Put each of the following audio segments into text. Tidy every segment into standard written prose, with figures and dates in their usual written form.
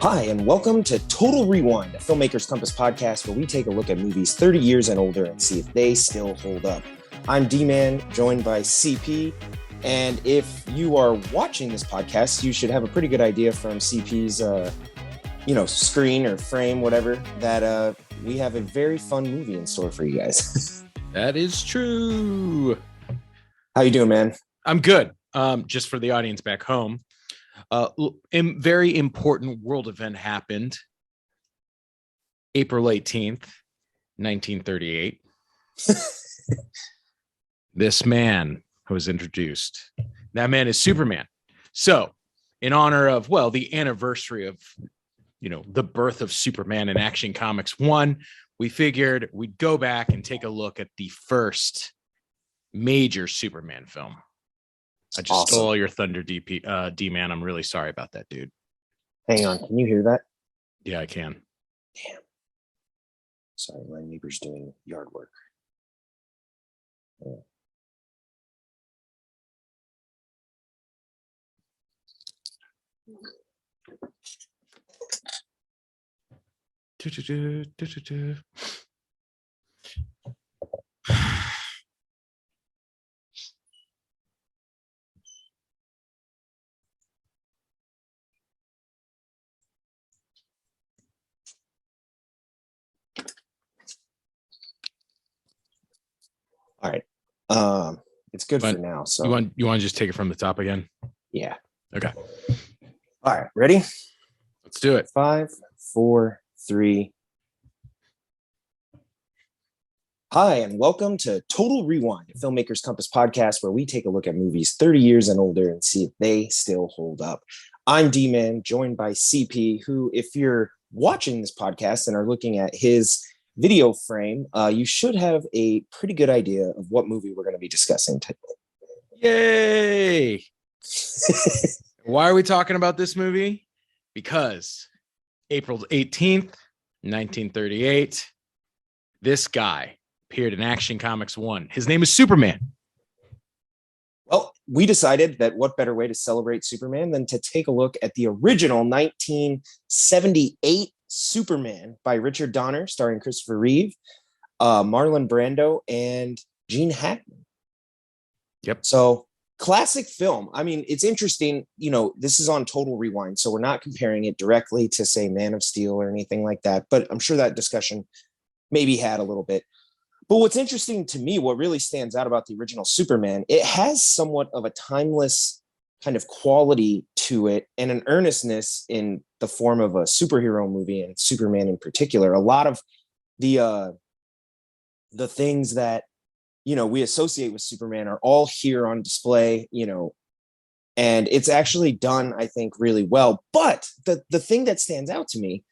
Hi, and welcome to Total Rewind, a Filmmaker's Compass podcast where we take a look at movies 30 years and older and see if they still hold up. I'm D-Man, joined by CP, and if you are watching this podcast, you should have a pretty good idea from CP's, screen or frame, whatever, that we have a very fun movie in store for you guys. That is true. How you doing, man? I'm good. Just for the audience back home, very important world event happened April 18th, 1938. This man was introduced. That man is Superman. So in honor of, the anniversary of, the birth of Superman in Action Comics 1, we figured we'd go back and take a look at the first major Superman film. I just stole your thunder, D-Man. I'm really sorry about that, dude. Hang on. Can you hear that? Yeah, I can. Damn. Sorry, my neighbor's doing yard work. Yeah. All right. It's good for now. So you want to just take it from the top again? Yeah. Okay. All right. Ready? Let's do it. 5, 4, 3. Hi, and welcome to Total Rewind, a Filmmaker's Compass podcast where we take a look at movies 30 years and older and see if they still hold up. I'm D-Man, joined by CP, who, if you're watching this podcast and are looking at his video frame, you should have a pretty good idea of what movie we're going to be discussing today. Yay! Why are we talking about this movie? Because April 18th, 1938, this guy appeared in Action Comics 1. His name is Superman. Well, we decided that what better way to celebrate Superman than to take a look at the original 1978 Superman by Richard Donner, starring Christopher Reeve, Marlon Brando, and Gene Hackman. Yep. So classic film. I mean, it's interesting. This is on Total Rewind, so we're not comparing it directly to, say, Man of Steel or anything like that. But I'm sure that discussion maybe had a little bit. But what's interesting to me, what really stands out about the original Superman, it has somewhat of a timeless kind of quality to it and an earnestness in the form of a superhero movie, and Superman in particular. A lot of the things that, we associate with Superman are all here on display, and it's actually done, I think, really well. But the thing that stands out to me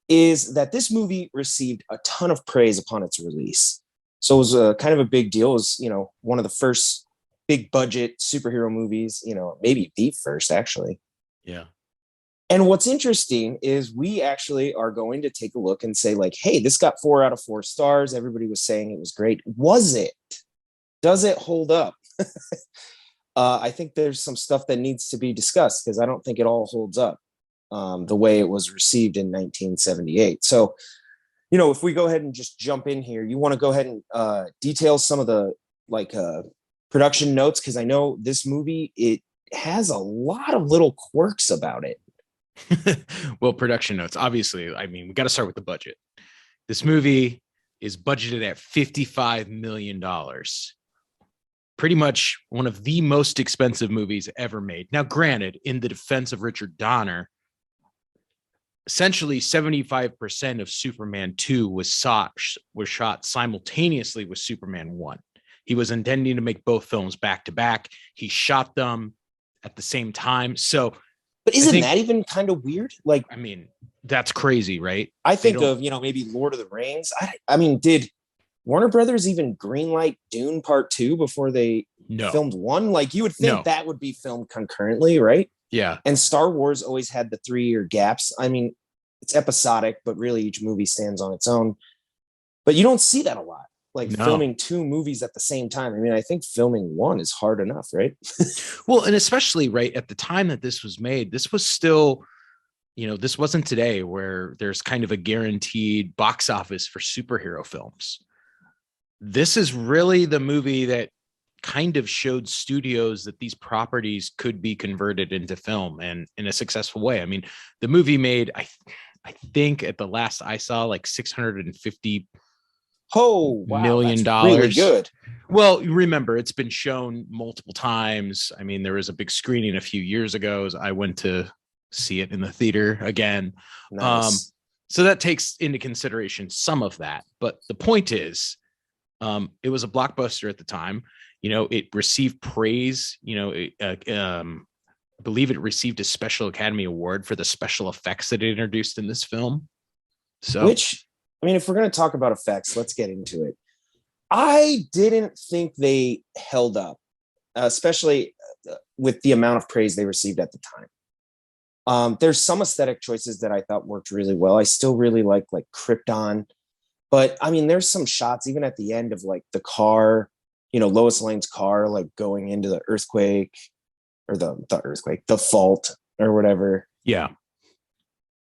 is that this movie received a ton of praise upon its release. So it was a kind of a big deal. It was, one of the first big budget superhero movies, maybe the first, actually. Yeah. And what's interesting is we actually are going to take a look and say, like, hey, this got 4 out of 4 stars. Everybody was saying it was great. Was it? Does it hold up? I think there's some stuff that needs to be discussed because I don't think it all holds up the way it was received in 1978. So, if we go ahead and just jump in here, you want to go ahead and detail some of the production notes, because I know this movie, it has a lot of little quirks about it. Well, production notes, obviously, I mean, we got to start with the budget. This movie is budgeted at $55 million. Pretty much one of the most expensive movies ever made. Now, granted, in the defense of Richard Donner, essentially 75% of Superman 2 was shot simultaneously with Superman 1. He was intending to make both films back to back. He shot them at the same time. So, but isn't that even kind of weird? Like, I mean, that's crazy, right? I think of, maybe Lord of the Rings. I mean, did Warner Brothers even greenlight Dune Part 2 before they filmed 1? Like, you would think that would be filmed concurrently, right? Yeah. And Star Wars always had the 3-year gaps. I mean, it's episodic, but really each movie stands on its own. But you don't see that a lot. Filming 2 movies at the same time. I mean, I think filming 1 is hard enough, right? Well, and especially right at the time that this was made, this was still this wasn't today where there's kind of a guaranteed box office for superhero films. This is really the movie that kind of showed studios that these properties could be converted into film, and in a successful way. I mean, the movie made, I think at the last I saw, like $650 million. That's really good. Well, you remember, it's been shown multiple times. I mean, there was a big screening a few years ago. I went to see it in the theater again. Nice. So that takes into consideration some of that. But the point is, it was a blockbuster at the time. It received praise. I believe it received a Special Academy Award for the special effects that it introduced in this film. So, which, I mean, if we're going to talk about effects, let's get into it. I didn't think they held up, especially with the amount of praise they received at the time. There's some aesthetic choices that I thought worked really well. I still really like Krypton, but I mean, there's some shots even at the end of like the car, Lois Lane's car, like going into the earthquake or the fault or whatever. Yeah.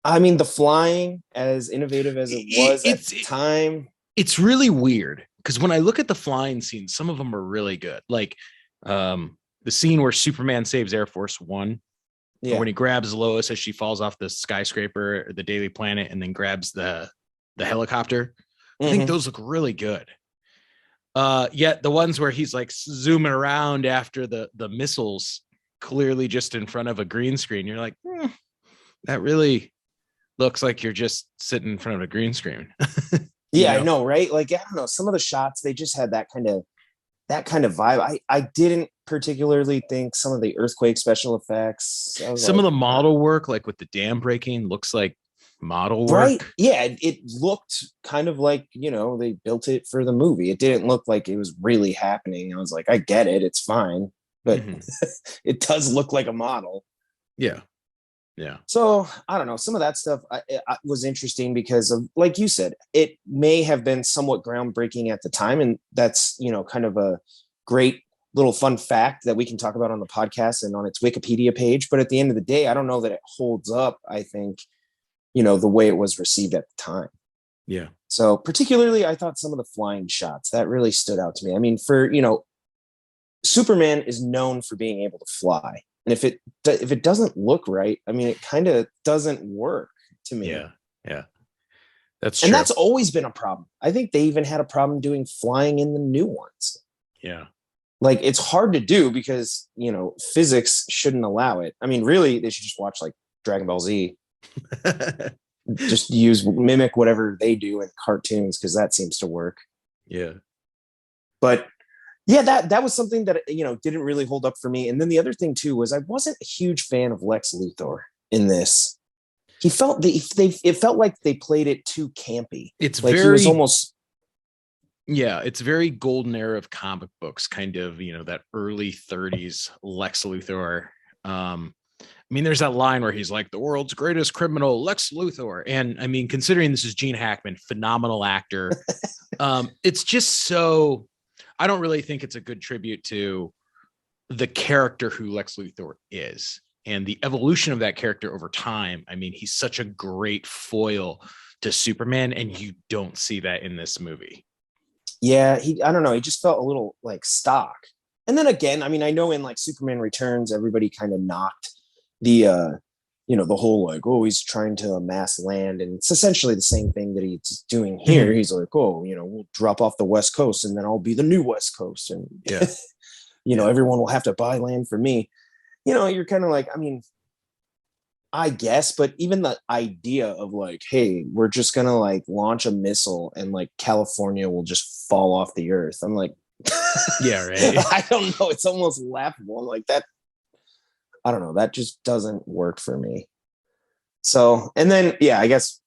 I mean, the flying, as innovative as it was at the time. It's really weird because when I look at the flying scenes, some of them are really good. Like the scene where Superman saves Air Force One, when he grabs Lois as she falls off the skyscraper, or the Daily Planet, and then grabs the helicopter. I think those look really good. Yet the ones where he's like zooming around after the missiles, clearly just in front of a green screen, you're like, that really looks like you're just sitting in front of a green screen. I know, right? Like, I don't know, some of the shots, they just had that kind of vibe. I didn't particularly think some of the earthquake special effects, some of the model work, like with the dam breaking, looks like model work. Right. Yeah, it looked kind of like, they built it for the movie. It didn't look like it was really happening. I was like, I get it, it's fine, but it does look like a model. Yeah. So I don't know, some of that stuff was interesting because of, like you said, it may have been somewhat groundbreaking at the time, and that's kind of a great little fun fact that we can talk about on the podcast and on its Wikipedia page. But at the end of the day, I don't know that it holds up, I think, the way it was received at the time. Yeah. So particularly, I thought some of the flying shots that really stood out to me. I mean, for, Superman is known for being able to fly. And if it doesn't look right, I mean, it kind of doesn't work to me. Yeah. That's true. And that's always been a problem. I think they even had a problem doing flying in the new ones. Yeah. Like, it's hard to do because, physics shouldn't allow it. I mean, really, they should just watch like Dragon Ball Z. Just mimic whatever they do in cartoons, because that seems to work. Yeah. But yeah, that was something that didn't really hold up for me. And then the other thing too was I wasn't a huge fan of Lex Luthor in this. It felt like they played it too campy. It's like very, he was almost, it's very golden era of comic books, kind of, that early 30s Lex Luthor. I mean, there's that line where he's like, the world's greatest criminal, Lex Luthor. And I mean, considering this is Gene Hackman, phenomenal actor. It's just so, I don't really think it's a good tribute to the character who Lex Luthor is and the evolution of that character over time. I mean, he's such a great foil to Superman, and you don't see that in this movie. Yeah, I don't know. He just felt a little like stock. And then again, I mean, I know in like Superman Returns, everybody kind of knocked the the whole like, oh, he's trying to amass land, and it's essentially the same thing that he's doing here. He's like, oh, we'll drop off the West Coast and then I'll be the new West Coast, and everyone will have to buy land for me. You're kind of like, I mean, I guess, but even the idea of like, hey, we're just gonna like launch a missile and like California will just fall off the earth. I'm like, yeah, right. I don't know. It's almost laughable. I'm like, that, I don't know. That just doesn't work for me. So, and then, yeah, I guess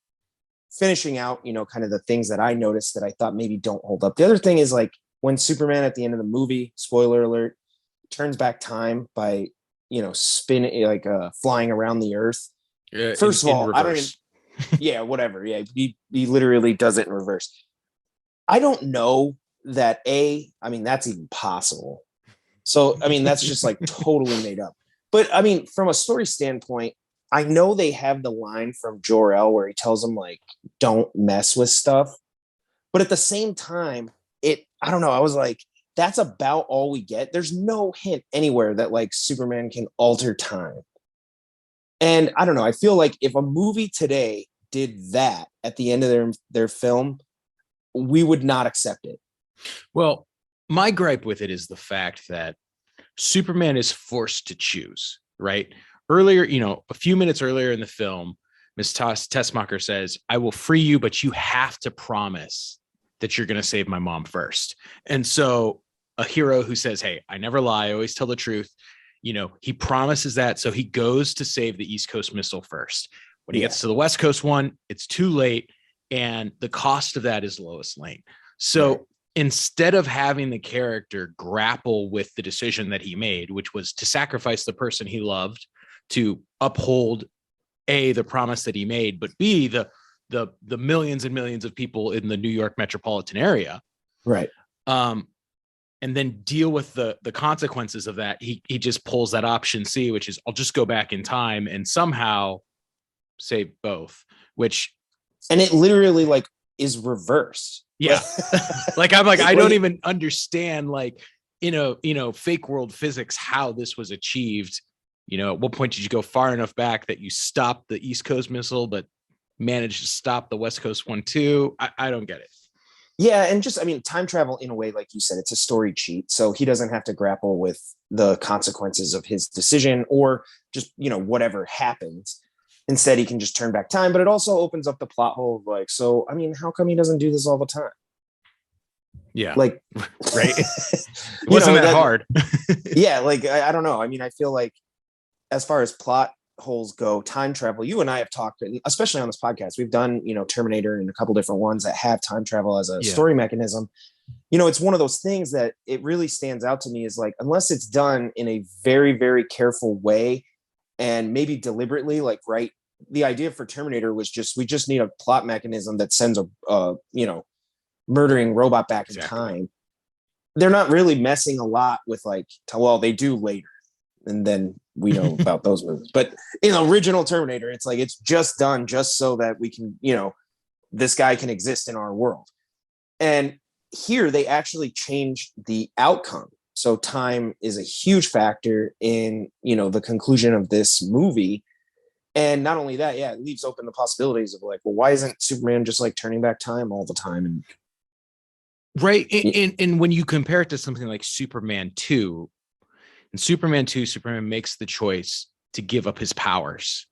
finishing out, kind of the things that I noticed that I thought maybe don't hold up. The other thing is like when Superman at the end of the movie, spoiler alert, turns back time by, spinning, like flying around the earth. Yeah, First of all, I don't even, yeah, whatever. Yeah. He literally does it in reverse. I don't know that I mean, that's even possible. So, I mean, that's just like totally made up. But I mean, from a story standpoint, I know they have the line from Jor-El where he tells him like, don't mess with stuff. But at the same time, I don't know. I was like, that's about all we get. There's no hint anywhere that like Superman can alter time. And I don't know. I feel like if a movie today did that at the end of their film, we would not accept it. Well, my gripe with it is the fact that Superman is forced to choose, right? Earlier, a few minutes earlier in the film, Miss Tessmacher says, I will free you, but you have to promise that you're going to save my mom first. And so a hero who says, hey, I never lie, I always tell the truth. He promises that. So he goes to save the East Coast missile first. When he gets to the West Coast one, it's too late. And the cost of that is Lois Lane. So instead of having the character grapple with the decision that he made, which was to sacrifice the person he loved to uphold A, the promise that he made, but B, the millions and millions of people in the New York metropolitan area. Right. And then deal with the consequences of that. He just pulls that option C, which is I'll just go back in time and somehow save both, and it literally like is reversed. Yeah. Like, I'm like, I don't even understand, like, fake world physics, how this was achieved. At what point did you go far enough back that you stopped the East Coast missile, but managed to stop the West Coast one too? I don't get it. Yeah. And just, time travel in a way, like you said, it's a story cheat. So he doesn't have to grapple with the consequences of his decision or just, whatever happens. Instead, he can just turn back time. But it also opens up the plot hole of like, so, how come he doesn't do this all the time? Yeah. Like, right. It wasn't that hard. Yeah. Like, I don't know. I feel like as far as plot holes go, time travel, you and I have talked, especially on this podcast, we've done, Terminator and a couple different ones that have time travel as a story mechanism. It's one of those things that it really stands out to me is like, unless it's done in a very, very careful way and maybe deliberately, like, right. The idea for Terminator was we just need a plot mechanism that sends a murdering robot back in time. They're not really messing a lot with like, well, they do later. And then we know about those movies. But in original Terminator, it's like, it's just done just so that we can, this guy can exist in our world. And here they actually changed the outcome. So time is a huge factor in, the conclusion of this movie. And not only that, it leaves open the possibilities of like, well, why isn't Superman just like turning back time all the time? And right. And when you compare it to something like Superman 2, in Superman 2, Superman makes the choice to give up his powers.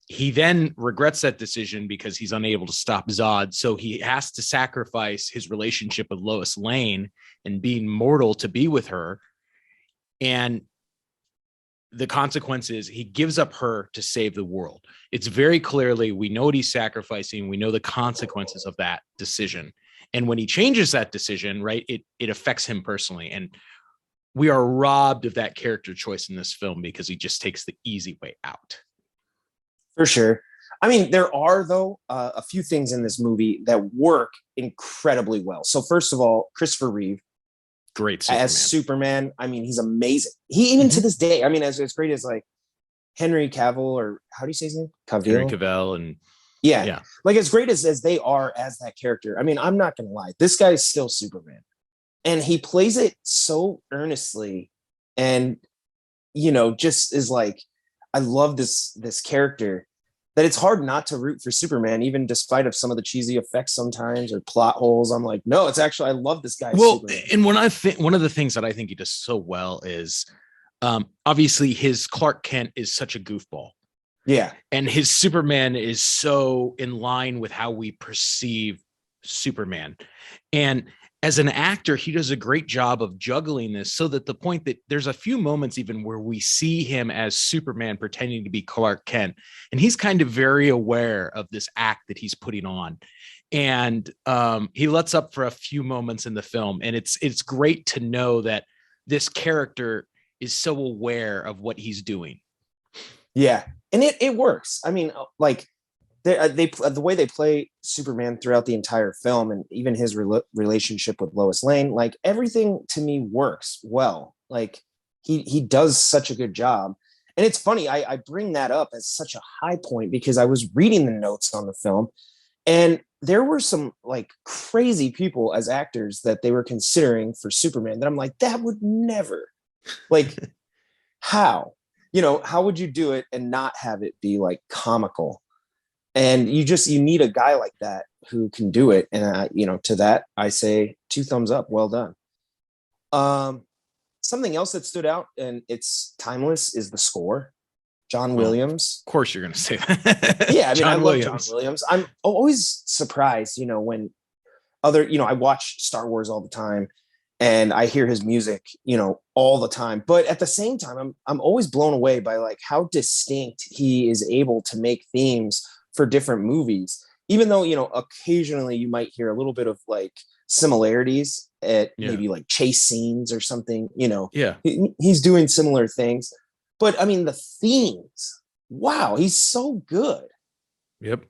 He then regrets that decision because he's unable to stop Zod. So he has to sacrifice his relationship with Lois Lane and being mortal to be with her. And the consequence is he gives up her to save the world. It's very clearly, we know what he's sacrificing. We know the consequences of that decision. And when he changes that decision, right, it affects him personally. And we are robbed of that character choice in this film because he just takes the easy way out. For sure. There are, though, a few things in this movie that work incredibly well. So first of all, Christopher Reeve, great Superman. As Superman. He's amazing. He even to this day, as great as like Henry Cavill, or how do you say his name? Henry Cavill. And yeah. Like as great as they are as that character. I'm not going to lie. This guy is still Superman. And he plays it so earnestly and, just is like, I love this character that it's hard not to root for Superman, even despite of some of the cheesy effects sometimes or plot holes. I'm like, no, it's actually, I love this guy. Well, Superman. and when I think one of the things that I think he does so well is obviously his Clark Kent is such a goofball. Yeah. And his Superman is so in line with how we perceive Superman. And as an actor, he does a great job of juggling this so that the point that there's a few moments even where we see him as Superman pretending to be Clark Kent. And he's kind of very aware of this act that he's putting on. And he lets up for a few moments in the film. And it's great to know that this character is so aware of what he's doing. Yeah. And it works. Like, the way they play Superman throughout the entire film, and even his relationship with Lois Lane, like everything to me works well. Like he does such a good job. And it's funny, I bring that up as such a high point because I was reading the notes on the film, and there were some like crazy people as actors that they were considering for Superman that I'm like, that would never, like, how? How would you do it and not have it be like comical? And you need a guy like that who can do it. And to that I say 2 thumbs up. Well done. Something else that stood out, and it's timeless, is the score. John Williams. Of course you're going to say that. Yeah, I mean, John I love John Williams. I'm always surprised, when I watch Star Wars all the time and I hear his music, all the time. But at the same time, I'm always blown away by like how distinct he is able to make themes for different movies, even though, occasionally you might hear a little bit of like similarities at maybe like chase scenes or something, he's doing similar things. But I mean, the themes, wow, he's so good. Yep.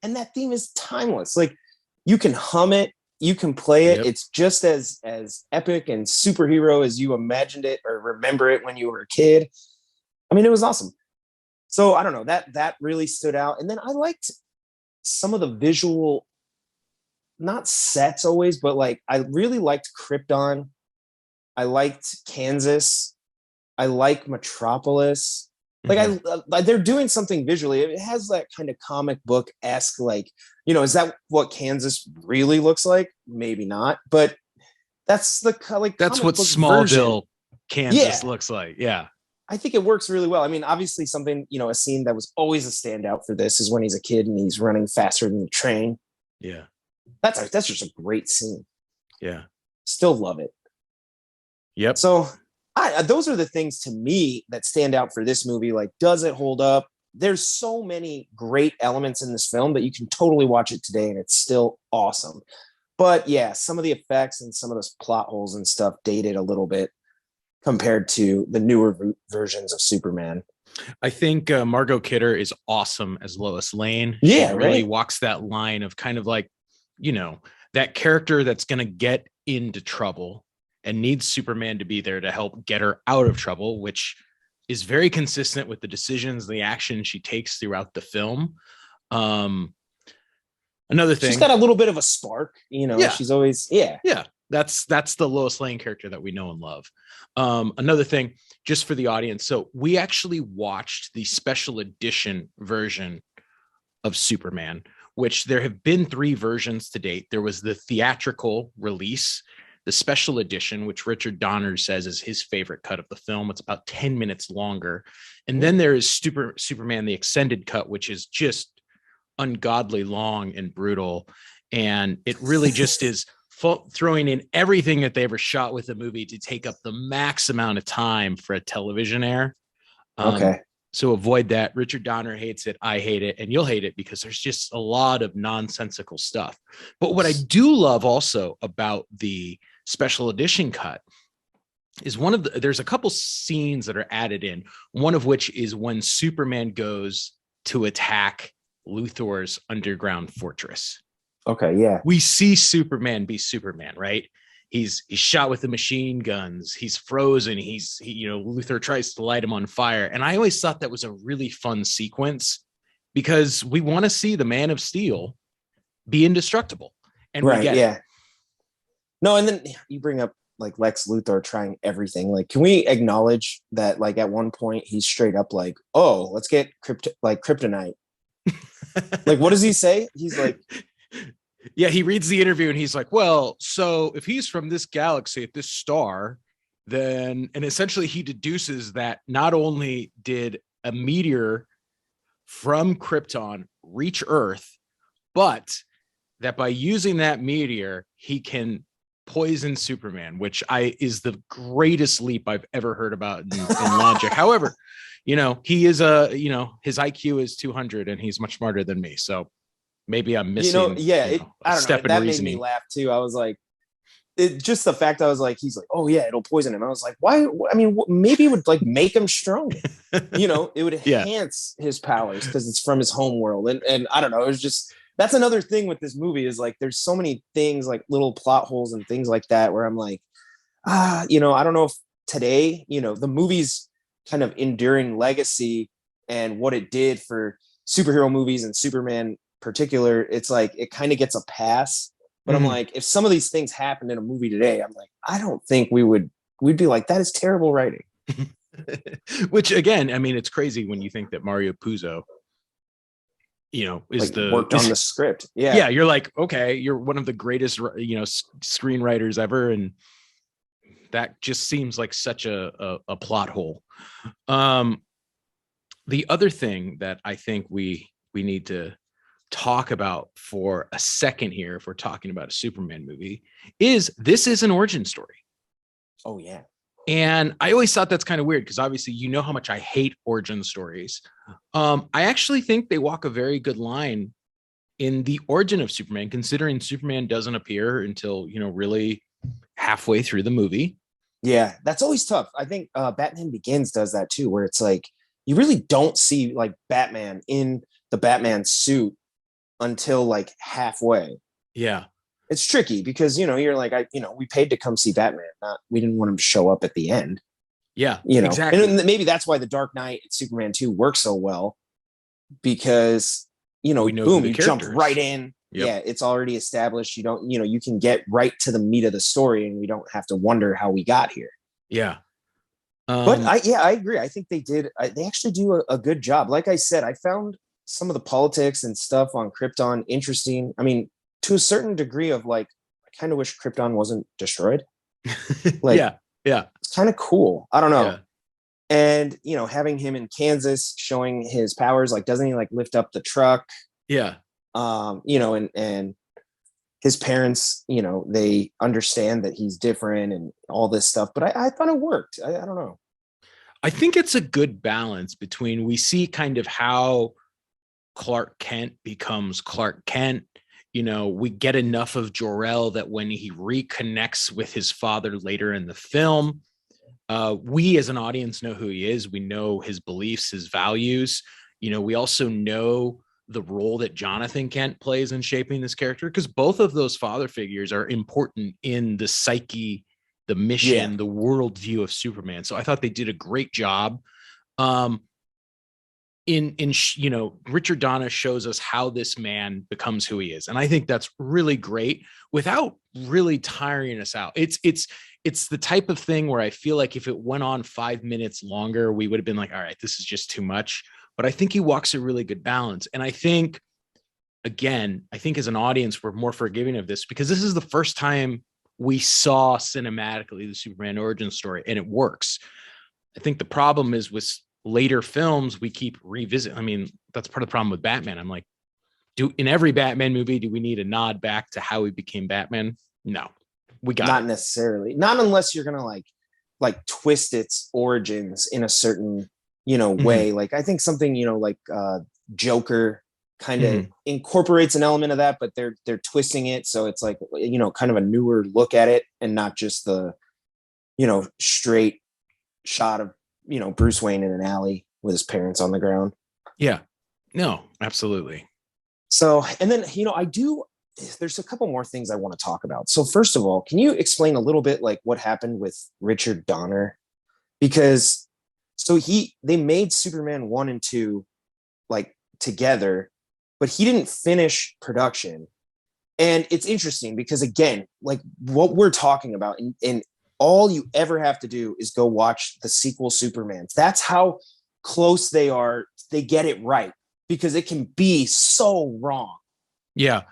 And that theme is timeless. Like, you can hum it, you can play it. Yep. It's just as epic and superhero as you imagined it or remember it when you were a kid. I mean, it was awesome. So I don't know, that really stood out. And then I liked some of the visual, not sets always, but like I really liked Krypton. I liked Kansas. I like Metropolis. Like they're doing something visually. It has that kind of comic book-esque, like, is that what Kansas really looks like? Maybe not, but that's the that's what Smallville, Kansas looks like. Yeah. I think it works really well. I mean, obviously something, a scene that was always a standout for this is when he's a kid and he's running faster than the train. Yeah. That's just a great scene. Yeah. Still love it. Yep. So those are the things to me that stand out for this movie. Like, does it hold up? There's so many great elements in this film that you can totally watch it today and it's still awesome. But yeah, some of the effects and some of those plot holes and stuff dated a little bit compared to the newer versions of Superman. I think Margot Kidder is awesome as Lois Lane. Yeah, she really walks that line of kind of like, that character that's going to get into trouble and needs Superman to be there to help get her out of trouble, which is very consistent with the decisions, the action she takes throughout the film. Another thing, she's got a little bit of a spark, she's always, that's the Lois Lane character that we know and love. Another thing, just for the audience. So we actually watched the special edition version of Superman, which there have been 3 versions to date. There was the theatrical release, the special edition, which Richard Donner says is his favorite cut of the film. It's about 10 minutes longer. And then there is Superman, the extended cut, which is just ungodly long and brutal. And it really just is throwing in everything that they ever shot with the movie to take up the max amount of time for a television air. Okay. So avoid that. Richard Donner hates it. I hate it. And you'll hate it because there's just a lot of nonsensical stuff. But what I do love also about the special edition cut is there's a couple scenes that are added in, one of which is when Superman goes to attack Luthor's underground fortress. Okay, yeah. We see Superman be Superman, right? He's shot with the machine guns. He's frozen. Luthor tries to light him on fire. And I always thought that was a really fun sequence because we want to see the Man of Steel be indestructible. And we get it. No, and then you bring up like Lex Luthor trying everything. Like, can we acknowledge that like at one point he's straight up like, oh, let's get kryptonite. Like, what does he say? He's like, yeah, he reads the interview and he's like, well, so if he's from this galaxy at this star, then, and essentially he deduces that not only did a meteor from Krypton reach Earth, but that by using that meteor, he can poison Superman, which is the greatest leap I've ever heard about in logic. However, he is his IQ is 200 and he's much smarter than me. So maybe I'm missing, I don't step know. That in reasoning. Made me laugh too. I was like, just the fact I was like, he's like, oh yeah, it'll poison him. I was like, why? I mean, maybe it would like make him stronger. It would enhance his powers because it's from his home world. And I don't know. It was just, that's another thing with this movie is like, there's so many things like little plot holes and things like that where I'm like, I don't know if today, the movies kind of enduring legacy and what it did for superhero movies and Superman in particular, it's like it kind of gets a pass. But I'm like, if some of these things happened in a movie today, I'm like, I don't think we'd be like, that is terrible writing. Which again, I mean, it's crazy when you think that Mario Puzo, is like worked on the script. Yeah. Yeah. You're like, okay, you're one of the greatest, screenwriters ever. And that just seems like such a plot hole. The other thing that I think we need to talk about for a second here, if we're talking about a Superman movie, is this is an origin story. Oh yeah. And I always thought that's kind of weird because obviously how much I hate origin stories. I actually think they walk a very good line in the origin of Superman, considering Superman doesn't appear until, really halfway through the movie. Yeah, that's always tough. I think Batman Begins does that too, where it's like you really don't see like Batman in the Batman suit until like halfway. Yeah. It's tricky because, you're like, we paid to come see Batman. We didn't want him to show up at the end. Yeah, exactly. And maybe that's why the Dark Knight and Superman 2 work so well because, boom, you jump right in. Yep. Yeah, it's already established. You don't, you can get right to the meat of the story and we don't have to wonder how we got here. Yeah. But I agree. I think they actually do a good job. Like I said, I found some of the politics and stuff on Krypton interesting. I mean, to a certain degree of like, I kind of wish Krypton wasn't destroyed. Like, yeah. It's kind of cool. I don't know. Yeah. And, having him in Kansas showing his powers, like, doesn't he like lift up the truck? Yeah. And his parents, they understand that he's different and all this stuff, but I thought it worked. I don't know. I think it's a good balance between, we see kind of how Clark Kent becomes Clark Kent. We get enough of Jor-El that when he reconnects with his father later in the film, we as an audience know who he is. We know his beliefs, his values. We also know the role that Jonathan Kent plays in shaping this character, because both of those father figures are important in the psyche, the mission, the worldview of Superman. So I thought they did a great job. Richard Donner shows us how this man becomes who he is. And I think that's really great without really tiring us out. It's the type of thing where I feel like if it went on 5 minutes longer, we would have been like, all right, this is just too much. But I think he walks a really good balance. And I think as an audience, we're more forgiving of this because this is the first time we saw cinematically the Superman origin story, and it works. I think the problem is with later films, we keep revisiting. I mean, that's part of the problem with Batman. I'm like, in every Batman movie, do we need a nod back to how he became Batman? No, we got not necessarily. Not unless you're gonna like twist its origins in a certain way. Like I think something like Joker kind of incorporates an element of that, but they're twisting it so it's like kind of a newer look at it and not just the straight shot of Bruce Wayne in an alley with his parents on the ground. Yeah, no, absolutely. So, and then there's a couple more things I want to talk about. So first of all, can you explain a little bit like what happened with Richard Donner? Because they made Superman 1 and 2 like together, but he didn't finish production. And it's interesting because again, like what we're talking about and all you ever have to do is go watch the sequel Supermans. That's how close they are. They get it right because it can be so wrong. Yeah.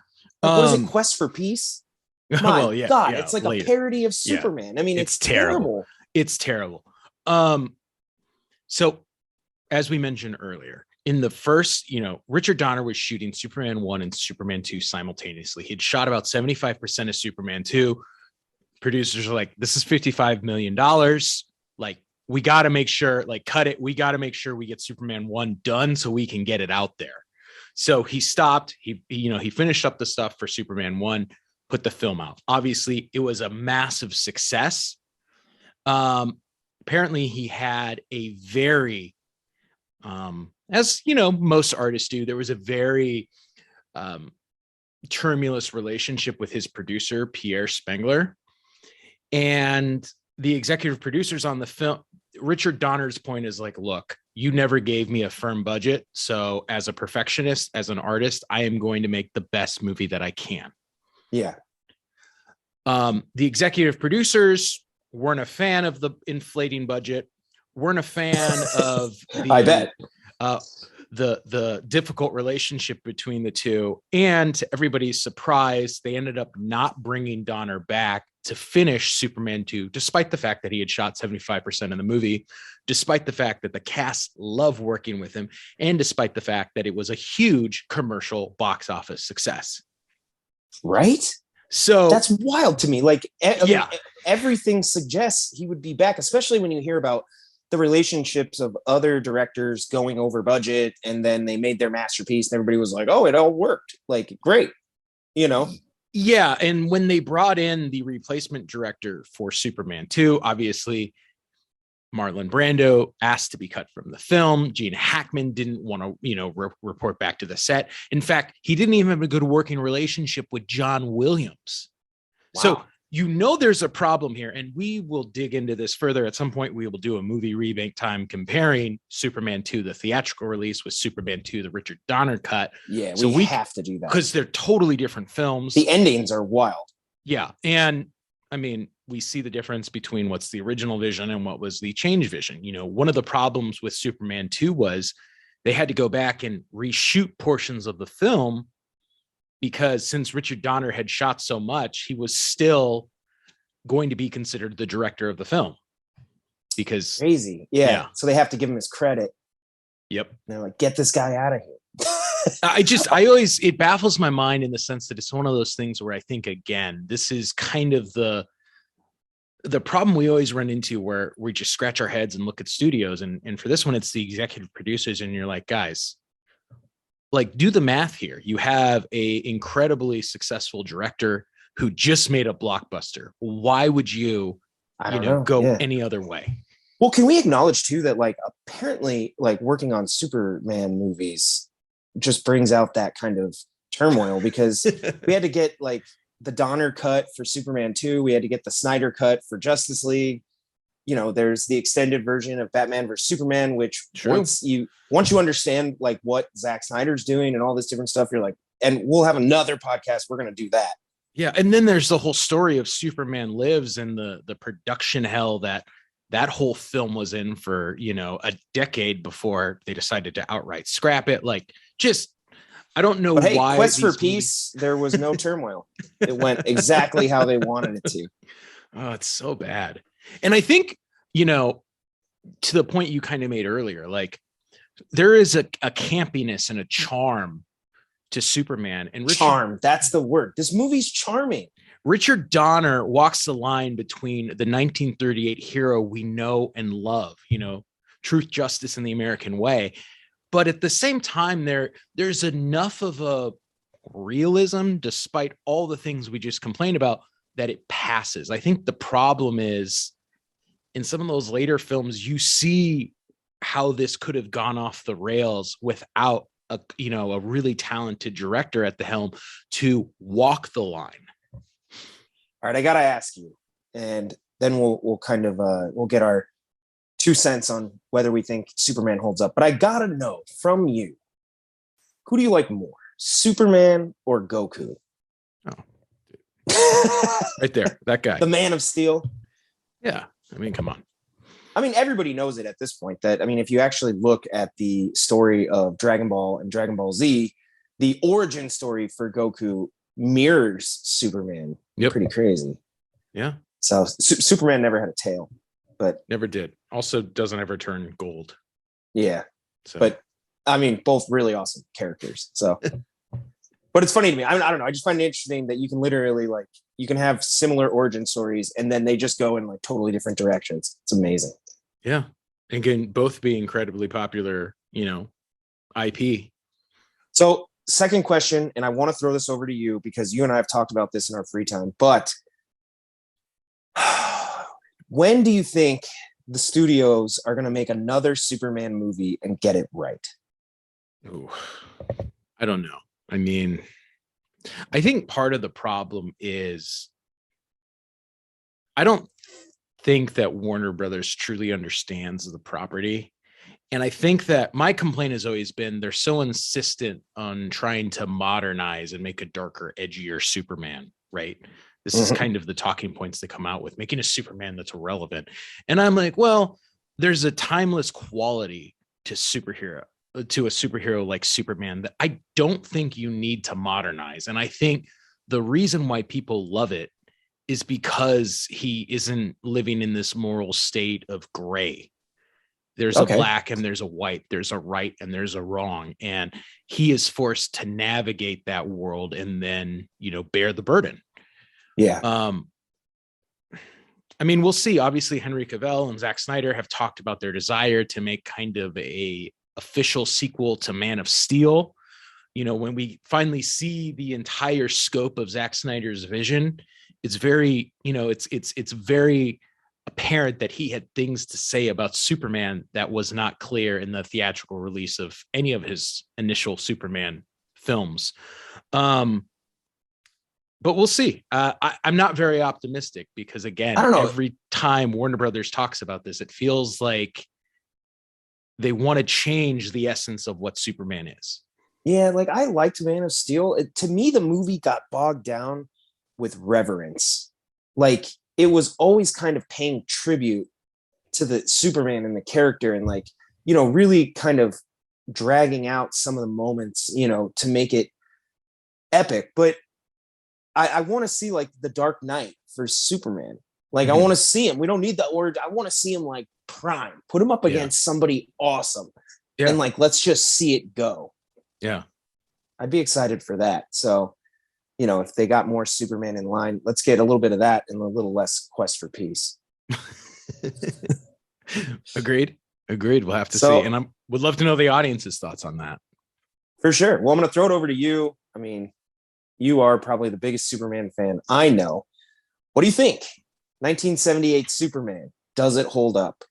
Like, what is it? Quest for Peace? My God, it's like later. A parody of Superman. Yeah. I mean, it's terrible. It's terrible. So as we mentioned earlier, in the first, Richard Donner was shooting Superman 1 and Superman 2 simultaneously. He'd shot about 75% of Superman 2. Producers are like, this is $55 million. Like, we got to make sure, like, cut it. We got to make sure we get Superman 1 done so we can get it out there. So he stopped. He finished up the stuff for Superman 1, put the film out. Obviously, it was a massive success. Apparently, he had a very, as most artists do, there was a very tumultuous relationship with his producer, Pierre Spengler. And the executive producers on the film, Richard Donner's point is like, look, you never gave me a firm budget. So as a perfectionist, as an artist, I am going to make the best movie that I can. Yeah. The executive producers weren't a fan of the inflating budget, weren't a fan of the, I bet. The difficult relationship between the two. And to everybody's surprise, they ended up not bringing Donner back to finish Superman 2, despite the fact that he had shot 75% of the movie, despite the fact that the cast loved working with him, and despite the fact that it was a huge commercial box office success. Right? So that's wild to me. Like, I mean, yeah, everything suggests he would be back, especially when you hear about the relationships of other directors going over budget, and then they made their masterpiece and everybody was like, oh, it all worked. Like, great. You know? Yeah. And when they brought in the replacement director for Superman 2, obviously Marlon Brando asked to be cut from the film. Gene Hackman didn't want to, report back to the set. In fact, he didn't even have a good working relationship with John Williams. Wow. So, there's a problem here, and we will dig into this further. At some point, we will do a movie rebank time comparing Superman 2, the theatrical release, with Superman 2, the Richard Donner cut. Yeah, so we have to do that. Because they're totally different films. The endings are wild. Yeah, and I mean, we see the difference between what's the original vision and what was the change vision. One of the problems with Superman 2 was they had to go back and reshoot portions of the film, because since Richard Donner had shot so much, he was still going to be considered the director of the film. Because crazy. Yeah. So they have to give him his credit. Yep. And they're like, get this guy out of here. It baffles my mind in the sense that it's one of those things where I think, again, this is kind of the problem we always run into, where we just scratch our heads and look at studios. And for this one, it's the executive producers. And you're like, guys, like, do the math here. You have a incredibly successful director who just made a blockbuster. Why would you go any other way? Well, can we acknowledge too that, like, apparently, like, working on Superman movies just brings out that kind of turmoil, because we had to get like the Donner cut for Superman 2. We had to get the Snyder cut for Justice League. There's the extended version of Batman versus Superman, which once you understand like what Zack Snyder's doing and all this different stuff, you're like, and we'll have another podcast, we're going to do that. Yeah. And then there's the whole story of Superman Lives and the production hell that whole film was in for, a decade before they decided to outright scrap it. Like, just, I don't know why. Quest for Peace, there was no turmoil. It went exactly how they wanted it to. Oh, it's so bad. And I think, to the point you kind of made earlier, like, there is a campiness and a charm to Superman. And charm, that's the word. This movie's charming. Richard Donner walks the line between the 1938 hero we know and love, truth, justice, and the American way. But at the same time, there's enough of a realism, despite all the things we just complained about, that it passes. I think the problem is, in some of those later films, you see how this could have gone off the rails without a really talented director at the helm to walk the line. All right, I gotta ask you, and then we'll kind of we'll get our 2 cents on whether we think Superman holds up. But I gotta know from you, who do you like more, Superman or Goku? Oh, right there, that guy, the Man of Steel. Yeah, I mean, come on. I mean, everybody knows it at this point that, I mean, if you actually look at the story of Dragon Ball and Dragon Ball Z, the origin story for Goku mirrors Superman. Yep. Pretty crazy. Yeah. So Superman never had a tail, but never did. Also doesn't ever turn gold. Yeah. So. But I mean, both really awesome characters. So, but it's funny to me. I don't know. I just find it interesting that you can literally, like, you can have similar origin stories and then they just go in like totally different directions. It's amazing. Yeah. And can both be incredibly popular, IP. So, second question, and I want to throw this over to you because you and I have talked about this in our free time, but when do you think the studios are going to make another Superman movie and get it right? Ooh, I don't know. I mean, I think part of the problem is I don't think that Warner Brothers truly understands the property. And I think that my complaint has always been they're so insistent on trying to modernize and make a darker, edgier Superman, right? This is kind of the talking points they come out with, making a Superman that's relevant. And I'm like, well, there's a timeless quality to a superhero like Superman that I don't think you need to modernize. And I think the reason why people love it is because he isn't living in this moral state of gray. There's a black and there's a white, there's a right and there's a wrong. And he is forced to navigate that world and then, bear the burden. Yeah. I mean, we'll see. Obviously, Henry Cavill and Zack Snyder have talked about their desire to make kind of a official sequel to Man of Steel. When we finally see the entire scope of Zack Snyder's vision, it's very, it's very apparent that he had things to say about Superman that was not clear in the theatrical release of any of his initial Superman films. But we'll see. I'm not very optimistic because, again, every time Warner Brothers talks about this, it feels like they want to change the essence of what Superman is. Yeah, like I liked Man of Steel. To me, the movie got bogged down with reverence. Like it was always kind of paying tribute to the Superman and the character and really kind of dragging out some of the moments, to make it epic. But I want to see like the Dark Knight for Superman. Like I want to see him. We don't need that word. I want to see him like prime, put him up against somebody awesome. Yeah. And let's just see it go. Yeah. I'd be excited for that. So, if they got more Superman in line, let's get a little bit of that and a little less quest for peace. Agreed. We'll have to see. And I would love to know the audience's thoughts on that. For sure. Well, I'm going to throw it over to you. I mean, you are probably the biggest Superman fan I know. What do you think? 1978 Superman. Does it hold up?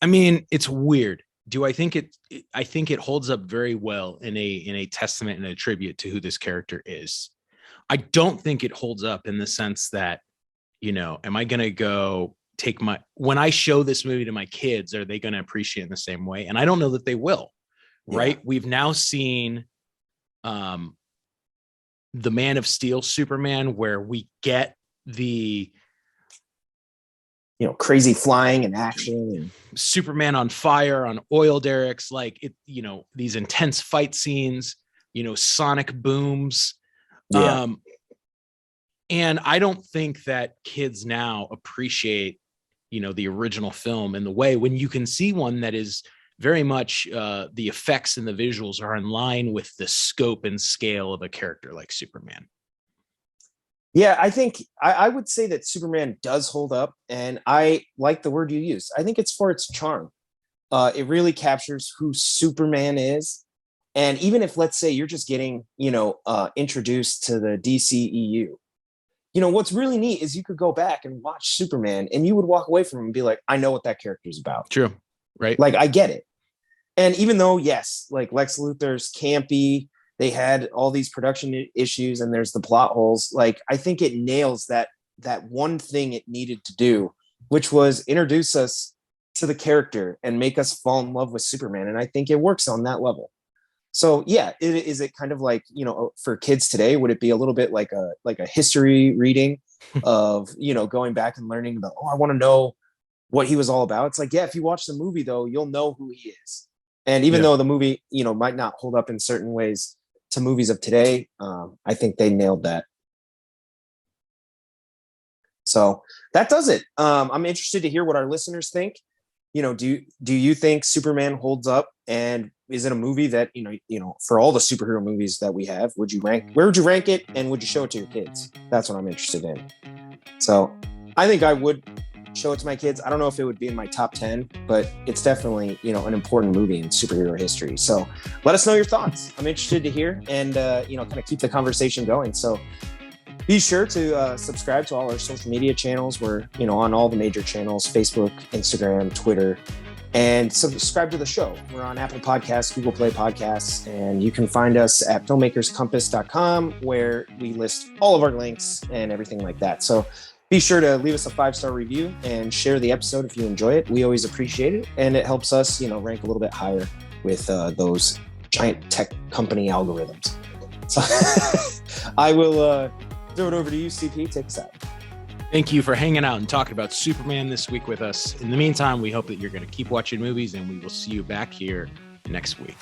I mean, it's weird. I think it holds up very well in a testament and a tribute to who this character is. I don't think it holds up in the sense that, am I going to go when I show this movie to my kids, are they going to appreciate it in the same way? And I don't know that they will, right? We've now seen the Man of Steel Superman, where we get the crazy flying and action and Superman on fire on oil derricks, these intense fight scenes, sonic booms. Yeah. And I don't think that kids now appreciate, the original film in the way when you can see one that is very much the effects and the visuals are in line with the scope and scale of a character like Superman. Yeah, I think I would say that Superman does hold up, and I like the word you used. I think it's for its charm. It really captures who Superman is. And even if, let's say, you're just getting, introduced to the DCEU, what's really neat is you could go back and watch Superman and you would walk away from him and be like, I know what that character's about. True. Right. Like, I get it. And even though, yes, like Lex Luthor's campy, they had all these production issues and there's the plot holes. Like, I think it nails that one thing it needed to do, which was introduce us to the character and make us fall in love with Superman. And I think it works on that level. So yeah, is it kind of like, for kids today, would it be a little bit like a history reading of, going back and learning about, I want to know what he was all about. It's like, yeah, if you watch the movie though, you'll know who he is. And even though the movie, might not hold up in certain ways to movies of today, I think they nailed that. So that does it. I'm interested to hear what our listeners think. Do you think Superman holds up, and is it a movie that, for all the superhero movies that we have, where would you rank it, and would you show it to your kids? That's what I'm interested in. So I think I would show it to my kids. I don't know if it would be in my top 10, but it's definitely, an important movie in superhero history. So let us know your thoughts. I'm interested to hear and, kind of keep the conversation going. So be sure to subscribe to all our social media channels. We're, on all the major channels, Facebook, Instagram, Twitter, and subscribe to the show. We're on Apple Podcasts, Google Play Podcasts, and you can find us at filmmakerscompass.com, where we list all of our links and everything like that. So Be sure to leave us a 5-star review and share the episode if you enjoy it. We always appreciate it, and it helps us, rank a little bit higher with those giant tech company algorithms. So I will throw it over to you, CP. Take us out. Thank you for hanging out and talking about Superman this week with us. In the meantime, we hope that you're going to keep watching movies, and we will see you back here next week.